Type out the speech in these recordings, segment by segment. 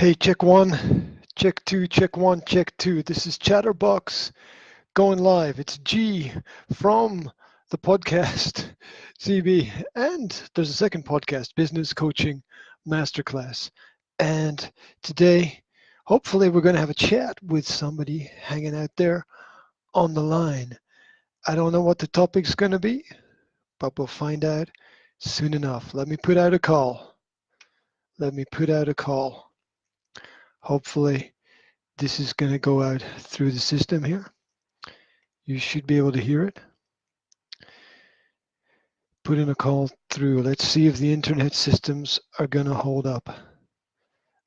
Hey, check one, check two, check one, check two. This is Chatterbox going live. It's G from the podcast CB. And there's a second podcast, Business Coaching Masterclass. And today, hopefully, we're going to have a chat with somebody hanging out there on the line. I don't know what the topic's going to be, but we'll find out soon enough. Let me put out a call. Hopefully, this is going to go out through the system here. You should be able to hear it. Put in a call through. Let's see if the internet systems are going to hold up.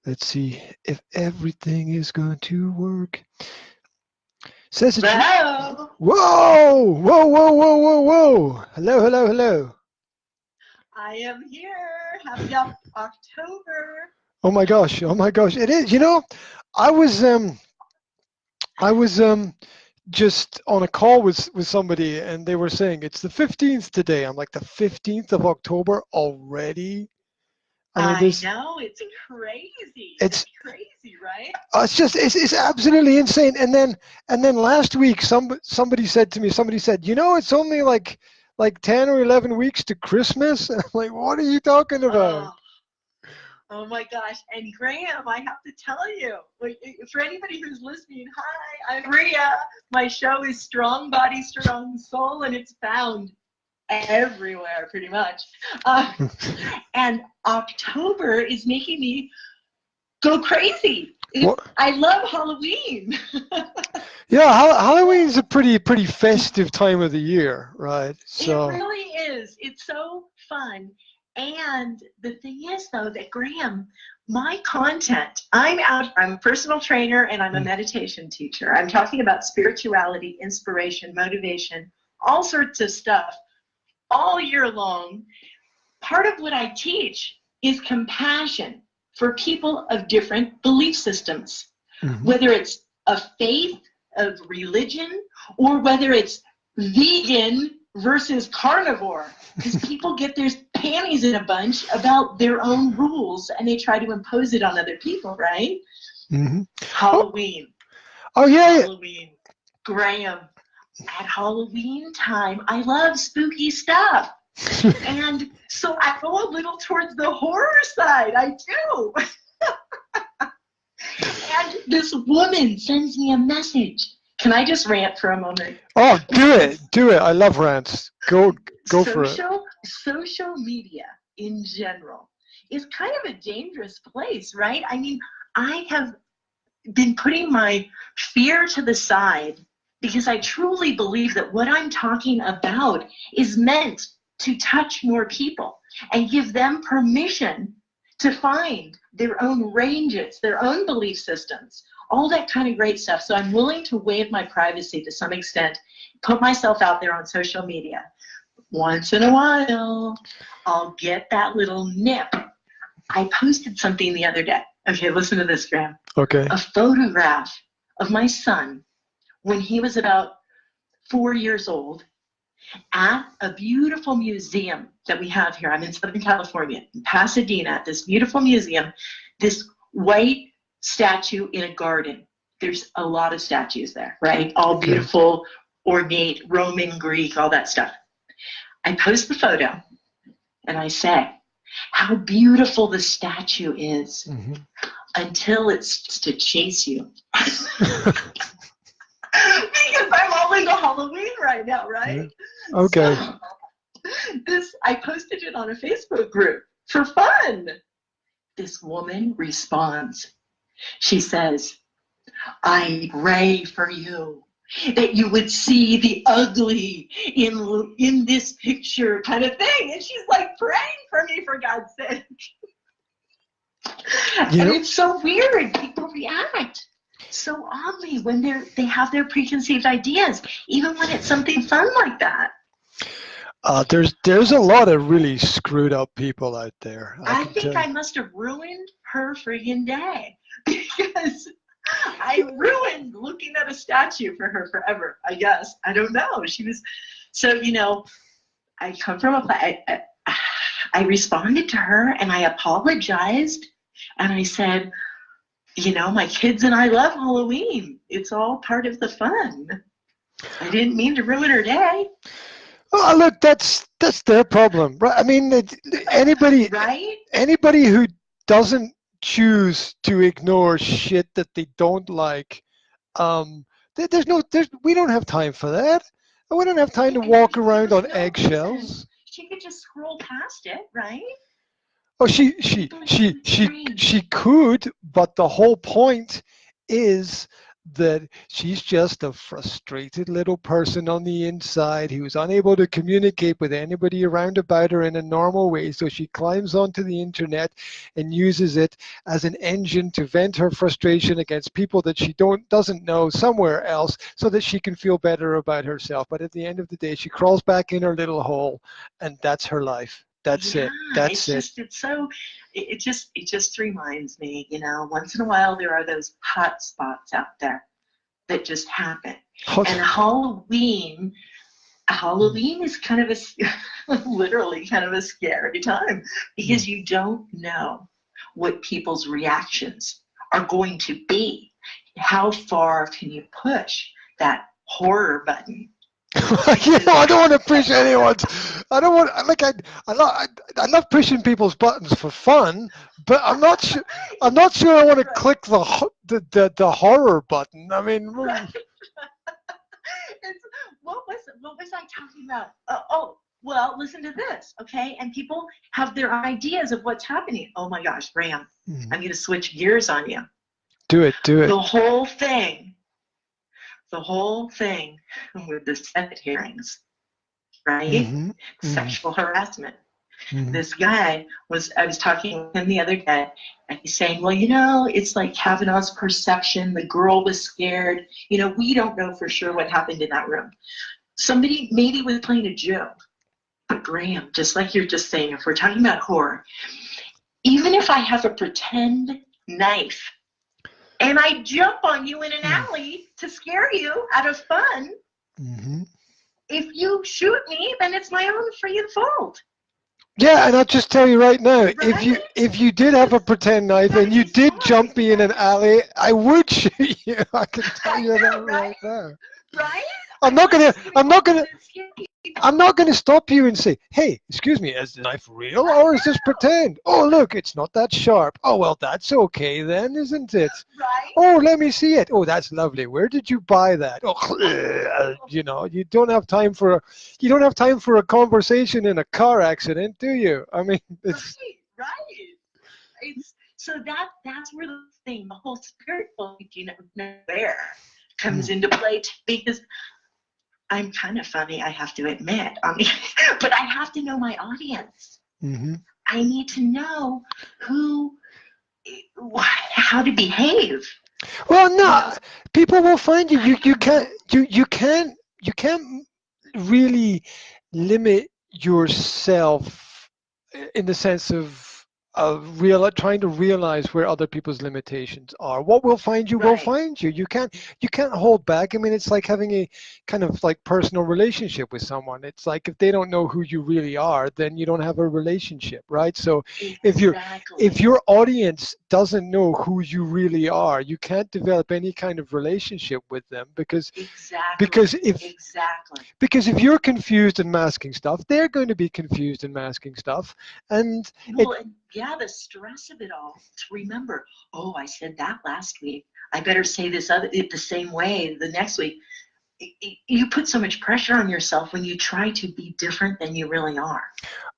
Let's see if everything is going to work. Says it. Hello. Whoa. Hello. I am here. Happy October. Oh my gosh. It is. You know, I was just on a call with somebody, and they were saying it's the 15th today. I'm like, the 15th of October already? I know, it's crazy. It's crazy, right? It's absolutely insane. And then last week somebody said to me, it's only like 10 or 11 weeks to Christmas. And I'm like, what are you talking about? Oh my gosh. And Graham, I have to tell you, for anybody who's listening, hi, I'm Ria. My show is Strong Body, Strong Soul, and it's found everywhere pretty much. And October is making me go crazy. I love Halloween. Yeah, Halloween's a pretty festive time of the year, right? So it really is. It's so fun. And the thing is, though, that Graham, my content, I'm a personal trainer and I'm a meditation teacher. I'm talking about spirituality, inspiration, motivation, all sorts of stuff all year long. Part of what I teach is compassion for people of different belief systems, whether it's a faith, of religion, or whether it's vegan versus carnivore, because people get their panties in a bunch about their own rules and they try to impose it on other people, right? Halloween. Oh yeah. Halloween. Graham, at Halloween time, I love spooky stuff. And so I go a little towards the horror side. I do. And this woman sends me a message. Can I just rant for a moment? Oh, do it. I love rants. Go for it. Social media in general is kind of a dangerous place, right? I mean, I have been putting my fear to the side because I truly believe that what I'm talking about is meant to touch more people and give them permission to find their own ranges, their own belief systems, all that kind of great stuff. So I'm willing to waive my privacy to some extent, put myself out there on social media. Once in a while, I'll get that little nip. I posted something the other day. Okay, listen to this, Graham. Okay. A photograph of my son when he was about 4 years old at a beautiful museum that we have here. I'm in Southern California, in Pasadena, at this beautiful museum, this white statue in a garden. There's a lot of statues there, right? All beautiful, ornate, Roman, Greek, all that stuff. I post the photo and I say, how beautiful the statue is until it starts to chase you. Because I'm all into Halloween right now, right? Okay. So, I posted it on a Facebook group for fun. This woman responds. She says, I pray for you that you would see the ugly in this picture kind of thing. And she's like praying for me, for God's sake. And it's so weird. People react so oddly when they have their preconceived ideas, even when it's something fun like that. There's a lot of really screwed up people out there. I think I must have ruined her friggin' day because I ruined looking at a statue for her forever, I guess. I don't know. She was, so, I come from I responded to her and I apologized and I said, you know, my kids and I love Halloween. It's all part of the fun. I didn't mean to ruin her day. Oh, look, that's their problem, right? I mean, anybody Right? anybody who doesn't choose to ignore shit that they don't like, we don't have time for that. We don't have time to And walk there around was on no reason. eggshells. She could just scroll past it, right? Oh, Like it was strange. she could, but the whole point is that she's just a frustrated little person on the inside who's unable to communicate with anybody around about her in a normal way. So she climbs onto the internet and uses it as an engine to vent her frustration against people that she doesn't know somewhere else, so that she can feel better about herself. But at the end of the day, she crawls back in her little hole, and that's her life. That's Yeah, it. That's it's it. just it's so it just reminds me, you know, once in a while there are those hot spots out there that just happen. And Halloween is kind of literally kind of a scary time because you don't know what people's reactions are going to be. How far can you push that horror button? You know, I don't want to push anyone's. I don't want like I love pushing people's buttons for fun, but I'm not sure. I'm not sure I want to click the horror button. I mean, What was I talking about? Oh, well, listen to this, okay? And people have their ideas of what's happening. Oh my gosh, Graham, I'm going to switch gears on you. Do it. The whole thing with the Senate hearings, right? Sexual harassment. This guy I was talking with him the other day, and he's saying, well, you know, it's like Kavanaugh's perception. The girl was scared. You know, we don't know for sure what happened in that room. Somebody maybe was playing a joke. But Graham, just like you're just saying, if we're talking about horror, even if I have a pretend knife and I jump on you in an alley to scare you out of fun, if you shoot me, then it's my own freaking fault. Yeah, and I'll just tell you right now, Right? if you did have a pretend knife and you did jump me in an alley, I would shoot you. I can tell you that right now. Right? I'm not gonna stop you and say, hey, excuse me, is the knife real or is this pretend? Oh, look, it's not that sharp. Oh, well, that's okay then, isn't it? Right? Oh, let me see it. Oh, that's lovely. Where did you buy that? Oh, you know, you don't have time for a conversation in a car accident, do you? I mean, it's right. So that's where the whole spiritual, you know, where comes into play, because I'm kind of funny, I have to admit. I mean, but I have to know my audience. I need to know how to behave. Well, no, people will find you. You can't really limit yourself in the sense of trying to realize where other people's limitations are. What will find you will find you. You can't hold back. I mean, it's like having a kind of like personal relationship with someone. It's like if they don't know who you really are, then you don't have a relationship, right? So if your audience doesn't know who you really are, you can't develop any kind of relationship with them because if you're confused and masking stuff, they're going to be confused and masking stuff, and the stress of it all, to remember, oh, I said that last week, I better say the same way the next week. You put so much pressure on yourself when you try to be different than you really are.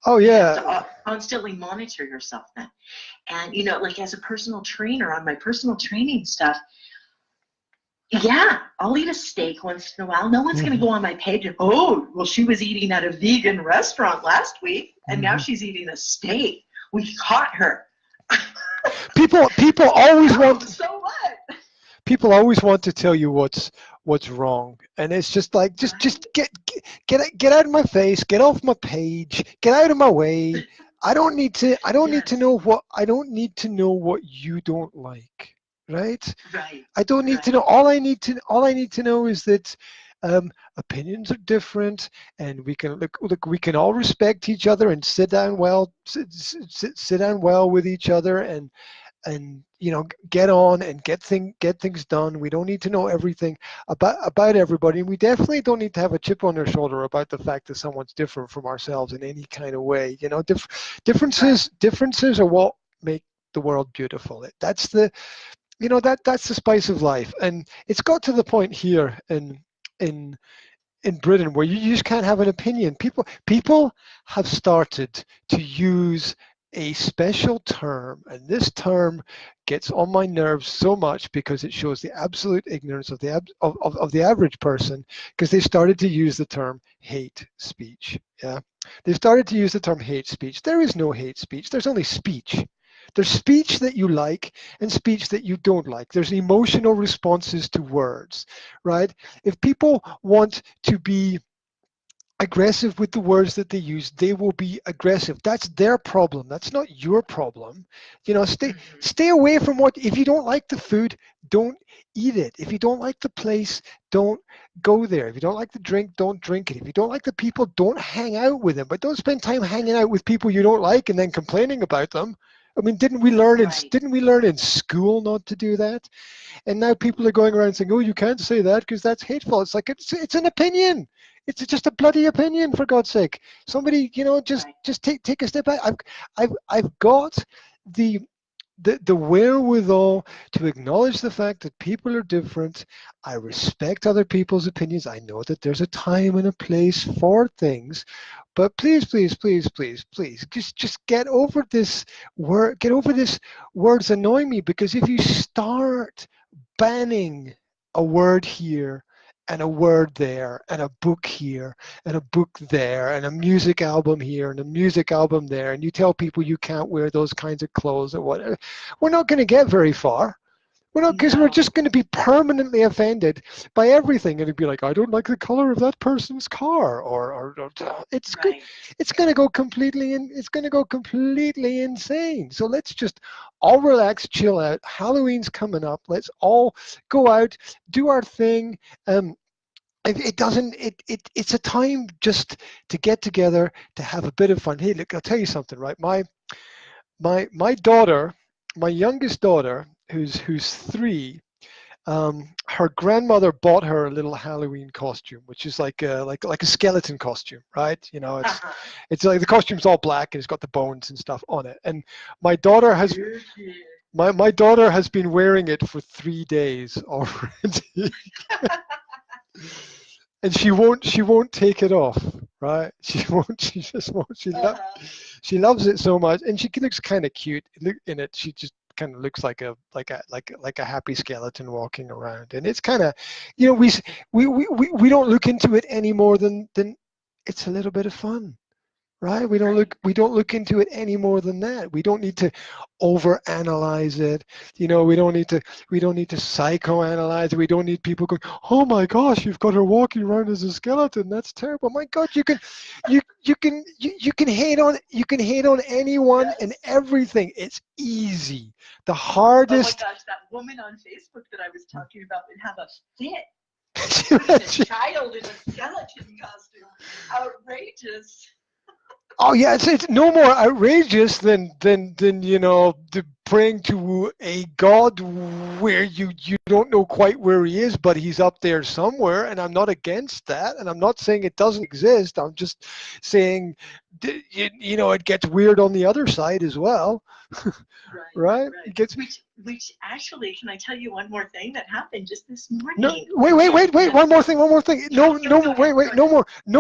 Oh yeah. You have to constantly monitor yourself then. And you know, like as a personal trainer on my personal training stuff, yeah, I'll eat a steak once in a while. No one's going to go on my page and, oh, well, she was eating at a vegan restaurant last week, and now she's eating a steak. We caught her. People always want. So what? People always want to tell you what's wrong, and it's just like just get out of my face, get off my page, get out of my way. I don't need to know what you don't like. Right? I don't need to know. All I need to know is that opinions are different, and we can look. We can all respect each other and sit down well with each other, and and get on and get things done. We don't need to know everything about everybody, and we definitely don't need to have a chip on our shoulder about the fact that someone's different from ourselves in any kind of way. Differences are what make the world beautiful. That's the that's the spice of life, and it's got to the point here in Britain where you just can't have an opinion. People have started to use a special term, and this term gets on my nerves so much because it shows the absolute ignorance of the average person, because they started to use the term hate speech. Yeah, they started to use the term hate speech. There is no hate speech. There's only speech. There's speech that you like and speech that you don't like. There's emotional responses to words, right? If people want to be aggressive with the words that they use, they will be aggressive. That's their problem. That's not your problem. Stay away from if you don't like the food, don't eat it. If you don't like the place, don't go there. If you don't like the drink, don't drink it. If you don't like the people, don't hang out with them. But don't spend time hanging out with people you don't like and then complaining about them. I mean, didn't we learn in school not to do that? And now people are going around saying, "Oh, you can't say that because that's hateful." It's like it's an opinion. It's just a bloody opinion, for God's sake. Somebody, just take a step back. I've got the wherewithal to acknowledge the fact that people are different. I respect other people's opinions. I know that there's a time and a place for things, but please, just get over this word. Get over this words annoying me, because if you start banning a word here and a word there and a book here and a book there and a music album here and a music album there, and you tell people you can't wear those kinds of clothes or whatever, we're not going to get very far. We're not, because we're just going to be permanently offended by everything, and it'd be like, I don't like the color of that person's car, or it's good. It's going to go completely insane. So let's just all relax, chill out. Halloween's coming up. Let's all go out, do our thing. It's a time just to get together, to have a bit of fun. Hey, look, I'll tell you something, right? My daughter, my youngest daughter, who's 3, her grandmother bought her a little Halloween costume, which is like a skeleton costume, right? It's like the costume's all black and it's got the bones and stuff on it. And my daughter has been wearing it for 3 days already. And she won't take it off, right? She just won't. She loves it so much, and she looks kind of cute in it. She just kind of looks like a happy skeleton walking around, and it's kind of, we don't look into it any more than it's a little bit of fun. Right? We don't look into it any more than that. We don't need to overanalyze it. We don't need to psychoanalyze it. We don't need people going, "Oh my gosh, you've got her walking around as a skeleton. That's terrible." My God, you can hate on anyone and everything. It's easy. The hardest. Oh my gosh, that woman on Facebook that I was talking about would have a fit. A child in a skeleton costume. Outrageous. Oh yeah, it's no more outrageous than the praying to a God where you don't know quite where he is, but he's up there somewhere. And I'm not against that, and I'm not saying it doesn't exist. I'm just saying, it gets weird on the other side as well. Right? It gets. Which actually, can I tell you one more thing that happened just this morning? No, wait, one more thing. No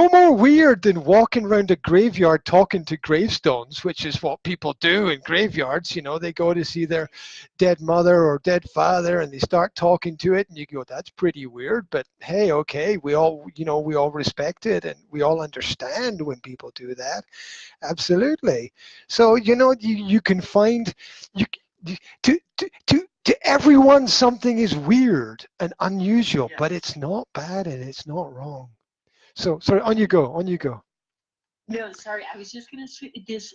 more weird than walking around a graveyard talking to gravestones, which is what people do in graveyards. They go to see their dead mother or dead father, and they start talking to it, and you go, that's pretty weird, but hey, okay, we all respect it, and we all understand when people do that. Absolutely. So, you can find to everyone something is weird and unusual, but it's not bad and it's not wrong. So sorry, on you go. No, sorry, I was just going to say this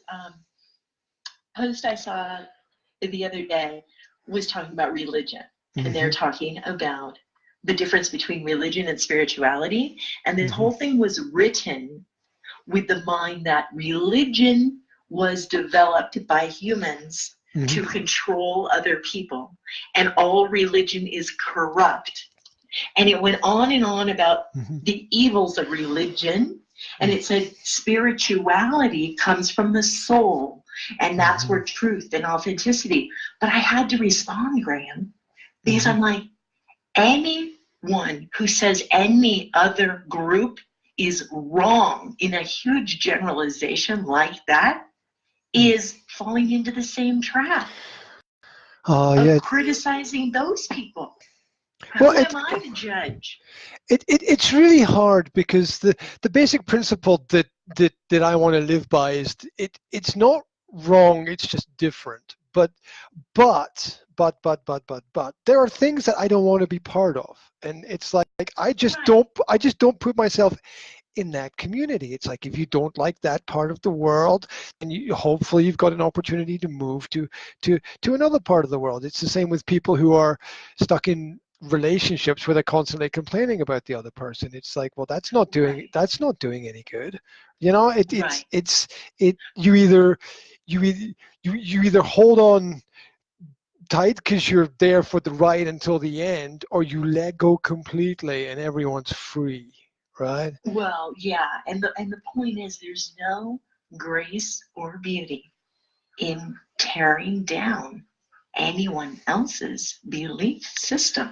post I saw the other day was talking about religion, and they're talking about the difference between religion and spirituality, and this whole thing was written with the mind that religion was developed by humans to control other people, and all religion is corrupt. And it went on about the evils of religion. And it said spirituality comes from the soul, and that's where truth and authenticity. But I had to respond, Graham, because I'm like, anyone who says any other group is wrong in a huge generalization like that is falling into the same trap of criticizing those people. Who am I to judge? It's really hard, because the basic principle that I want to live by is it's not wrong, it's just different. But there are things that I don't want to be part of, and it's like I just don't put myself in that community. It's like, if you don't like that part of the world, and hopefully you've got an opportunity to move to another part of the world. It's the same with people who are stuck in relationships where they're constantly complaining about the other person. It's like, well, that's not doing any good. You either hold on tight because you're there for the ride until the end, or you let go completely and everyone's free, right? Well, yeah, and the point is, there's no grace or beauty in tearing down anyone else's belief system.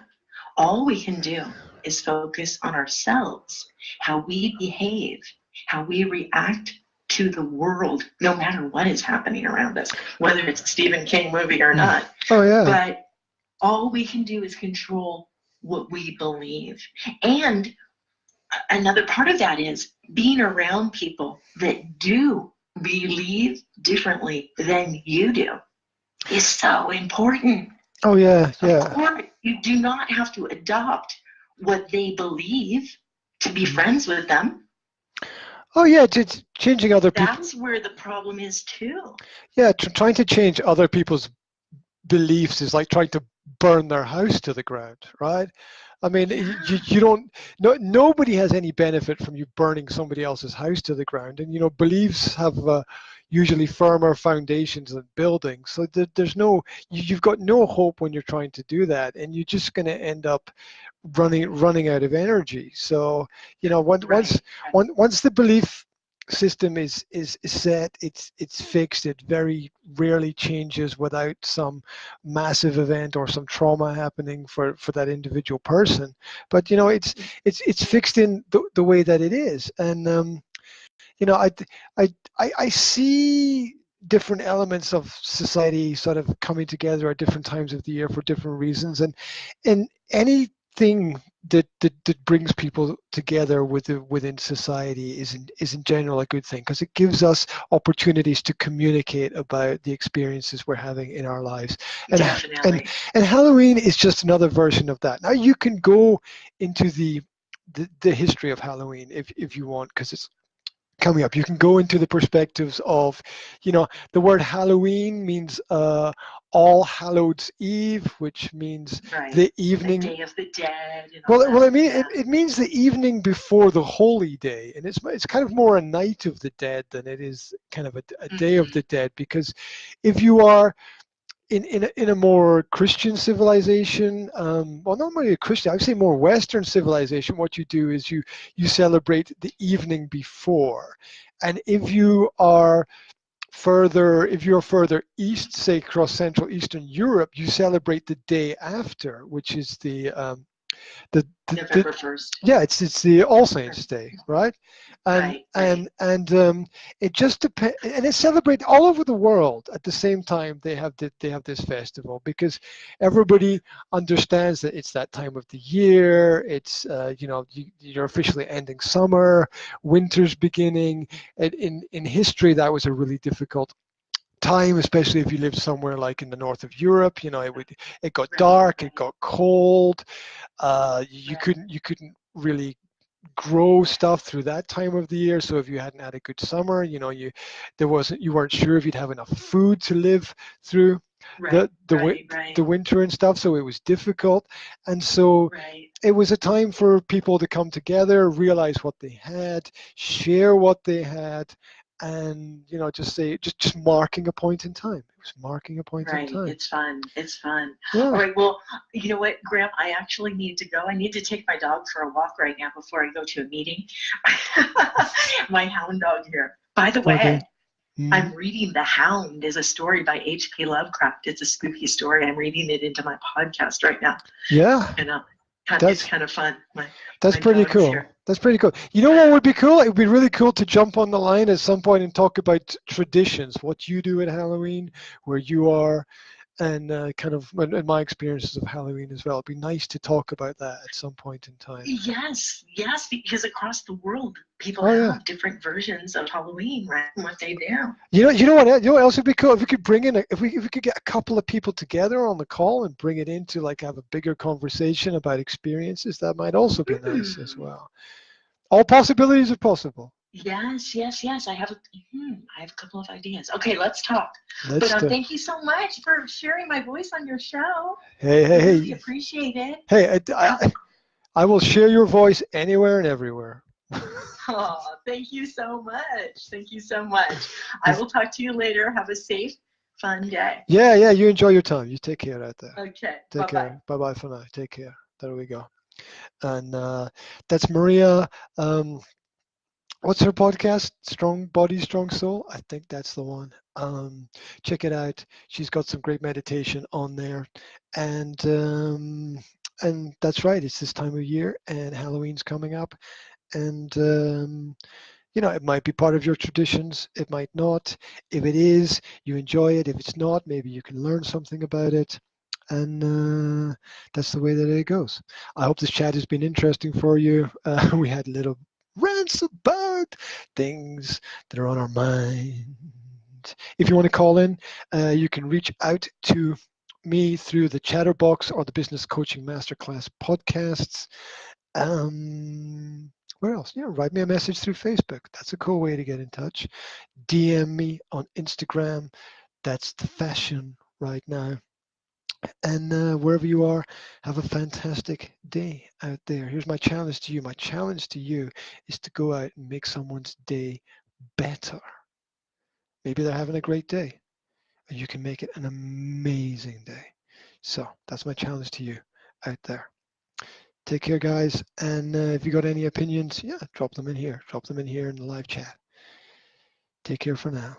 All we can do is focus on ourselves, how we behave, how we react to the world, no matter what is happening around us, whether it's a Stephen King movie or not. Oh, yeah. But all we can do is control what we believe. And another part of that is being around people that do believe differently than you do is so important. Oh, yeah, yeah. Or you do not have to adopt what they believe to be friends with them. Oh, yeah, it's changing other people. That's where the problem is, too. Yeah, trying to change other people's beliefs is like trying to burn their house to the ground, right? I mean, you don't, nobody has any benefit from you burning somebody else's house to the ground. And, beliefs have usually firmer foundations than buildings. So there's you've got no hope when you're trying to do that. And you're just going to end up running out of energy. So, once the belief system is set, it's fixed. It very rarely changes without some massive event or some trauma happening for that individual person. But it's fixed in the way that it is. And I see different elements of society sort of coming together at different times of the year for different reasons, and anything that brings people together within society is in general a good thing, because it gives us opportunities to communicate about the experiences we're having in our lives. Definitely. And Halloween is just another version of that. Now you can go into the history of Halloween if you want, because it's coming up. You can go into the perspectives of, the word Halloween means All Hallows Eve, which means the evening, the Day of the Dead. It means the evening before the holy day, and it's kind of more a night of the dead than it is kind of a day of the dead, because if you are in a more Christian civilization, well, not really a Christian, I would say more Western civilization, what you do is you celebrate the evening before. And if you're further east, say across Central Eastern Europe, you celebrate the day after, which is the November 1st. Yeah, it's the All Saints Day, right? And it just depends, and it's celebrated all over the world at the same time. They have this festival, because everybody understands that it's that time of the year. It's you're officially ending summer, winter's beginning. In history, that was a really difficult time, especially if you lived somewhere like in the north of Europe. It got dark, it got cold. You couldn't really grow stuff through that time of the year. So if you hadn't had a good summer, you weren't sure if you'd have enough food to live through the winter and stuff. So it was difficult, and so it was a time for people to come together, realize what they had, share what they had, and just marking a point in time. It was marking a point in Right. time. It's fun. It's fun. Yeah. All right. Well, you know what, Graham? I actually need to go. I need to take my dog for a walk right now before I go to a meeting. My hound dog here. By the way, Okay. I'm reading The Hound is a story by H.P. Lovecraft. It's a spooky story. I'm reading it into my podcast right now. Yeah. And it's kind of fun. That's my pretty dog's cool. here. That's pretty cool. You know what would be cool? It would be really cool to jump on the line at some point and talk about traditions, what you do at Halloween, where you are, and kind of and my experiences of Halloween as well. It'd be nice to talk about that at some point in time. Yes, because across the world, people Oh, yeah. have different versions of Halloween, right? And what they do. You know what else would be cool? If we could bring in if we could get a couple of people together on the call and bring it into like have a bigger conversation about experiences, that might also be nice as well. All possibilities are possible. Yes. I have a couple of ideas. Okay, let's talk. Thank you so much for sharing my voice on your show. Hey. I really appreciate it. Hey, I will share your voice anywhere and everywhere. Oh, thank you so much. Thank you so much. I will talk to you later. Have a safe, fun day. Yeah. You enjoy your time. You take care out there. Okay. Take care. Bye for now. Take care. There we go. And that's Maria. What's her podcast? Strong Body, Strong Soul. I think that's the one. Check it out. She's got some great meditation on there, and that's right. It's this time of year, and Halloween's coming up, and it might be part of your traditions. It might not. If it is, you enjoy it. If it's not, maybe you can learn something about it. And that's the way that it goes. I hope this chat has been interesting for you. We had little rants about things that are on our mind. If you want to call in, you can reach out to me through the Chatterbox or the Business Coaching Masterclass podcasts. Where else? Write me a message through Facebook. That's a cool way to get in touch. DM me on Instagram. That's the fashion right now. And wherever you are, have a fantastic day out there. Here's my challenge to you. My challenge to you is to go out and make someone's day better. Maybe they're having a great day, and you can make it an amazing day. So that's my challenge to you out there. Take care, guys. And if you got any opinions, drop them in here. Drop them in here in the live chat. Take care for now.